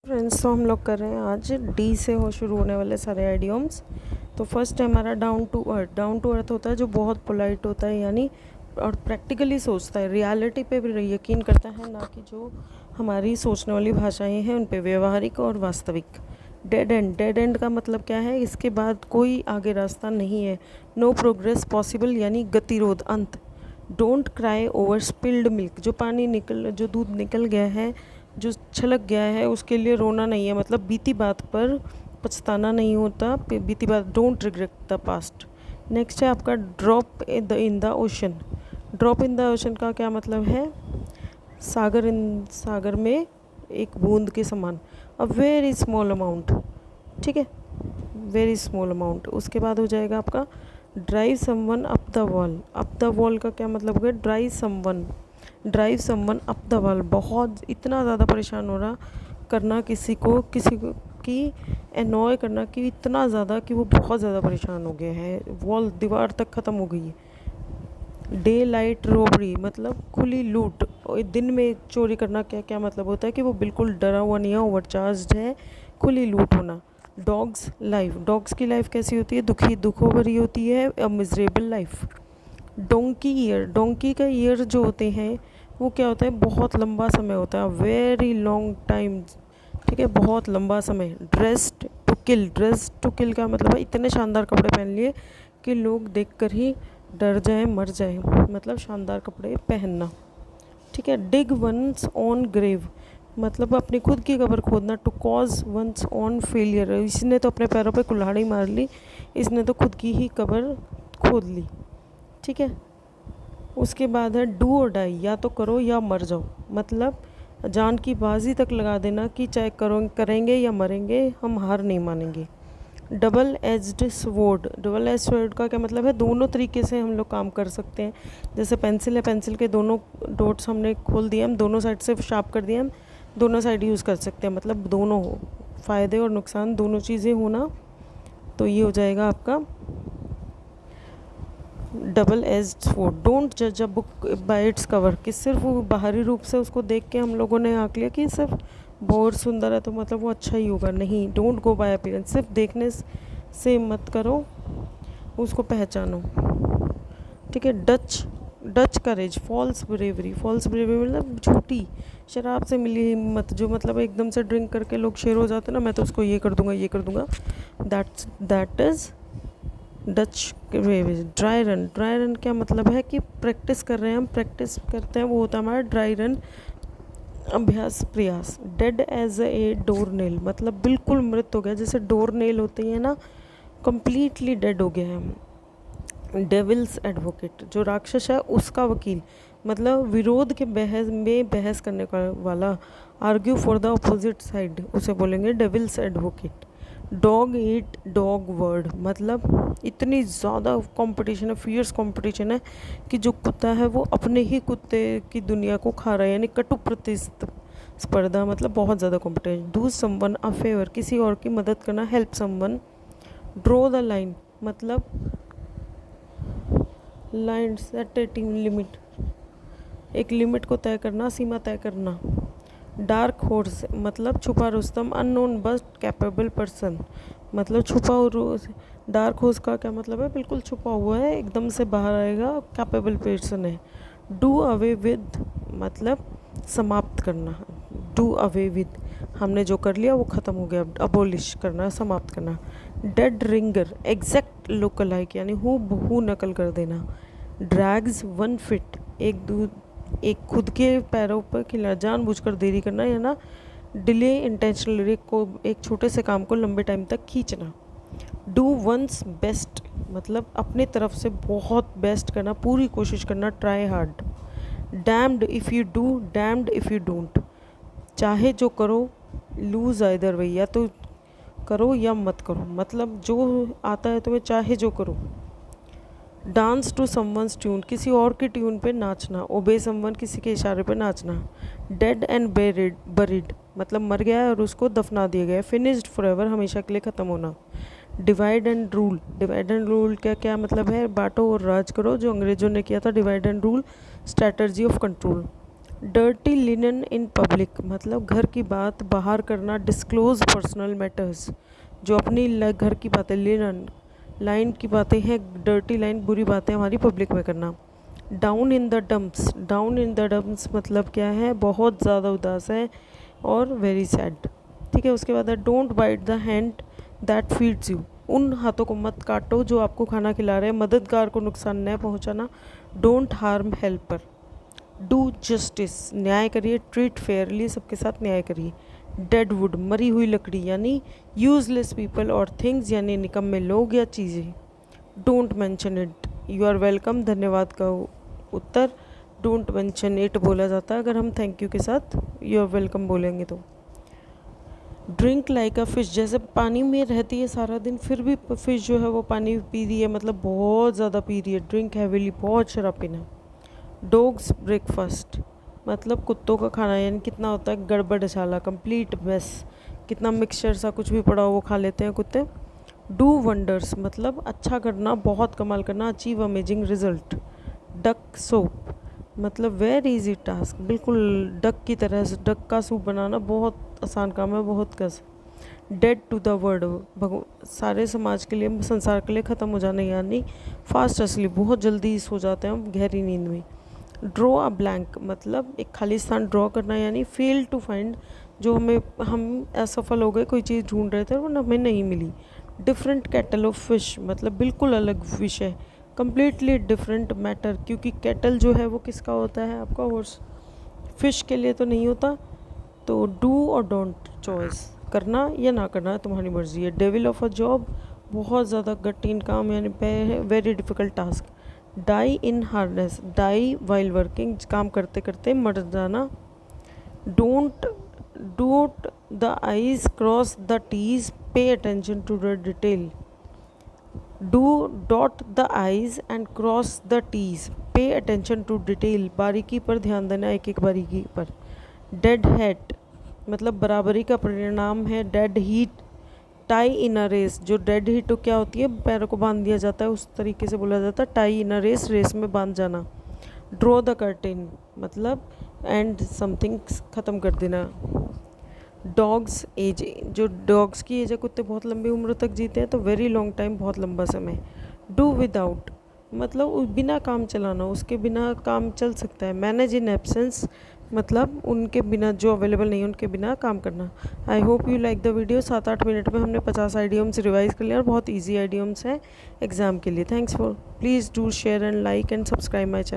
Friends, तो हम लोग कर रहे हैं आज डी से हो शुरू होने वाले सारे आइडियम्स। तो फर्स्ट है हमारा down to earth. Down to earth होता है जो बहुत पोलाइट होता है, यानी और प्रैक्टिकली सोचता है, रियलिटी पे भी यकीन करता है, ना कि जो हमारी सोचने वाली भाषाएं हैं उन पे, व्यवहारिक और वास्तविक। डेड एंड, डेड एंड का मतलब क्या है? इसके बाद कोई आगे रास्ता नहीं है। नो प्रोग्रेस पॉसिबल, यानी गतिरोध, अंत। Don't cry over spilled milk, जो दूध निकल गया है, जो छलक गया है, उसके लिए रोना नहीं है, मतलब बीती बात पर पछताना नहीं होता। बीती बात, don't regret the past. Next है आपका drop in the ocean. Drop in the ocean का क्या मतलब है? सागर में एक बूंद के समान, अ वेरी स्मॉल अमाउंट। ठीक है, वेरी स्मॉल अमाउंट। उसके बाद हो जाएगा आपका drive someone up the wall. Up the wall का क्या मतलब है? Drive someone up the wall, बहुत इतना ज़्यादा परेशान हो रहा करना किसी को की एनॉय करना कि इतना ज़्यादा कि वो बहुत ज़्यादा परेशान हो गया है, वॉल दीवार तक ख़त्म हो गई है। डे लाइट रोबरी मतलब खुली लूट। और दिन में चोरी करना क्या क्या मतलब होता है? कि वो बिल्कुल डरा हुआ नहीं है, ओवरचार्ज्ड है, खुली लूट होना। डॉग्स लाइफ, डॉग्स की लाइफ कैसी होती है? दुखों भरी होती है, अ miserable life. Donkey year, donkey का ईयर जो होते हैं वो क्या होता है? बहुत लंबा समय होता है, वेरी लॉन्ग टाइम। ठीक है, बहुत लंबा समय। ड्रेस्ड टू किल का मतलब है इतने शानदार कपड़े पहन लिए कि लोग देखकर ही डर जाए, मर जाए, मतलब शानदार कपड़े पहनना। ठीक है। डिग वंस ऑन ग्रेव मतलब अपनी खुद की कब्र खोदना। To cause one's own failure, इसने तो अपने पैरों पे कुल्हाड़ी मार ली, इसने तो खुद की ही कब्र खोद ली। ठीक है। उसके बाद है डू और डाई, या तो करो या मर जाओ, मतलब जान की बाजी तक लगा देना कि चाहे करेंगे या मरेंगे, हम हार नहीं मानेंगे। Double edged sword, double edge sword का क्या मतलब है? दोनों तरीके से हम लोग काम कर सकते हैं। जैसे पेंसिल है, पेंसिल के दोनों डॉट्स हमने खोल दिए, हम दोनों साइड से शार्प कर दिए, हम दोनों साइड यूज़ कर सकते हैं, मतलब दोनों फ़ायदे और नुकसान दोनों चीज़ें होना। तो ये हो जाएगा आपका डबल एज्ड स्वॉर्ड। डोंट जज a book by its cover, कि सिर्फ वो बाहरी रूप से उसको देख के हम लोगों ने आंक लिया कि सिर्फ बहुत सुंदर है तो मतलब वो अच्छा ही होगा, नहीं। डोंट गो बाय अपीयरेंस, सिर्फ देखने से मत करो, उसको पहचानो। ठीक है। डच करेज, फॉल्स ब्रेवरी मतलब झूठी शराब से मिली हिम्मत, जो मतलब एकदम से ड्रिंक करके लोग शेर हो जाते हैं ना, मैं तो उसको ये कर दूंगा, that is Dutch waves. Dry run क्या मतलब है? कि प्रैक्टिस कर रहे हैं, हम प्रैक्टिस करते हैं, वो होता है हमारा ड्राई रन, अभ्यास, प्रयास। Dead as a doornail मतलब बिल्कुल मृत हो गया, जैसे डोर नेल होते हैं ना, कम्प्लीटली डेड हो गया है। डेविल्स एडवोकेट, जो राक्षस है उसका वकील, मतलब विरोध के बहस करने का वाला, argue for the opposite side, उसे बोलेंगे devil's advocate. Dog eat dog word मतलब इतनी ज़्यादा कंपटीशन है, फियर्स कंपटीशन है कि जो कुत्ता है वो अपने ही कुत्ते की दुनिया को खा रहा है, यानी कटु प्रतिस्पर्धा, मतलब बहुत ज़्यादा competition. Do someone a favour, किसी और की मदद करना, help someone. Draw the line मतलब लाइन, सेट ए लिमिट, एक लिमिट को तय करना, सीमा तय करना। डार्क हॉर्स मतलब छुपा Rustam, unknown but capable person, मतलब छुपा और डार्क हॉर्स का क्या मतलब है? बिल्कुल छुपा हुआ है, एकदम से बाहर आएगा, कैपेबल पर्सन है। डू अवे विद मतलब समाप्त करना। डू अवे विद, हमने जो कर लिया वो ख़त्म हो गया, अबोलिश करना, समाप्त करना। डेड रिंगर एग्जैक्ट लुक-अलाइक, यानी हू बहू नकल कर देना। ड्रैग्स वन फिट एक खुद के पैरों पर खिला, जानबूझकर देरी करना, या ना डिले इंटेंशनली को, एक छोटे से काम को लंबे टाइम तक खींचना। डू वंस बेस्ट मतलब अपने तरफ से बहुत बेस्ट करना, पूरी कोशिश करना, try hard. Damned if you do, damned if you don't, चाहे जो करो, लूज आइदर वे, या तो करो या मत करो, मतलब जो आता है तुम्हें, चाहे जो करो। डांस टू समवंस ट्यून, किसी और की ट्यून पे नाचना। ओबे समवन, किसी के इशारे पे नाचना। डेड एंड बरीड मतलब मर गया है और उसको दफना दिया गया है। फिनिश्ड फॉरएवर, हमेशा के लिए ख़त्म होना। डिवाइड एंड रूल का क्या मतलब है? बांटो और राज करो, जो अंग्रेजों ने किया था। Divide and rule, strategy of control. Dirty linen in public मतलब घर की बात बाहर करना, डिस्क्लोज पर्सनल मैटर्स, जो अपनी घर की बातें, लिनन लाइन की बातें हैं, डर्टी लाइन बुरी बातें हमारी पब्लिक में करना। Down in the dumps, down in the dumps मतलब क्या है, बहुत ज़्यादा उदास है और वेरी सैड। ठीक है, उसके बाद है don't bite the hand that feeds you, उन हाथों को मत काटो जो आपको खाना खिला रहे हैं, मददगार को नुकसान न पहुंचाना। Don't harm helper. Do justice, न्याय करिए। ट्रीट फेयरली, सबके साथ न्याय करिए। डेड वुड, मरी हुई लकड़ी यानी यूजलेस पीपल और थिंग्स यानी निकम्मे लोग या चीज़ें। Don't mention it, you are welcome धन्यवाद का उत्तर डोंट मेंशन इट बोला जाता है अगर हम थैंक यू के साथ यू आर वेलकम बोलेंगे तो। ड्रिंक लाइक अ फिश, जैसे पानी में रहती है सारा दिन फिर भी फिश जो है वो पानी पी रही है, मतलब बहुत ज़्यादा पी रही है। ड्रिंक हैविली, बहुत शराब पीना। डॉग्स ब्रेकफास्ट मतलब कुत्तों का खाना, यानी कितना होता है गड़बड़ डाला, कंप्लीट मेस, कितना मिक्सचर सा कुछ भी पड़ा हो वो खा लेते हैं कुत्ते। डू वंडर्स मतलब अच्छा करना, बहुत कमाल करना, achieve amazing result. Duck soap मतलब वेरी इजी टास्क, बिल्कुल डक की तरह से डक का सूप बनाना बहुत आसान काम है, बहुत कस। डेड टू द वर्ल्ड सारे समाज के लिए, संसार के लिए ख़त्म हो जाना, यानी फास्ट असली, बहुत जल्दी सो जाते हैं हम गहरी नींद में। ड्रॉ अ ब्लैंक मतलब एक खाली स्थान ड्रॉ करना, यानी फेल टू फाइंड, जो हम असफल हो गए, कोई चीज़ ढूंढ रहे थे और वो हमें नहीं मिली। डिफरेंट कैटल ऑफ फिश मतलब बिल्कुल अलग विषय, कम्प्लीटली डिफरेंट मैटर, क्योंकि कैटल जो है वो किसका होता है, आपका हॉर्स, फिश के लिए तो नहीं होता। तो डू और डोंट चॉइस, करना या ना करना तुम्हारी मर्जी है। डेविल ऑफ अ जॉब बहुत ज़्यादा कठिन काम, यानी very difficult task. Die in harness, die while working, काम करते करते मर जाना। Don't don't the i's cross the t's, pay attention to the detail. Do dot the i's and cross the t's, pay attention to detail, बारीकी पर ध्यान देना, एक एक बारीकी पर। डेड हैट मतलब बराबरी का परिणाम है। Dead heat, tie in a race, जो डेड हीट तो क्या होती है, पैरों को बांध दिया जाता है, उस तरीके से बोला जाता है tie in a race, race में बांध जाना। ड्रॉ द कर्टेन मतलब एंड समथिंग, ख़त्म कर देना। डॉग्स एज, जो डॉग्स की एज है, कुत्ते बहुत लंबी उम्र तक जीते हैं, तो वेरी लॉन्ग टाइम, बहुत लंबा समय। डू विदाउट मतलब बिना काम चलाना, उसके बिना काम चल सकता है। मैनेज इन एब्सेंस मतलब उनके बिना, जो अवेलेबल नहीं है उनके बिना काम करना। I hope you like the video. 7-8 minute में हमने 50 आइडियम्स रिवाइज कर लिया और बहुत ईजी आइडियम्स हैं एग्जाम के लिए। Thanks for, please do share and like and subscribe my channel.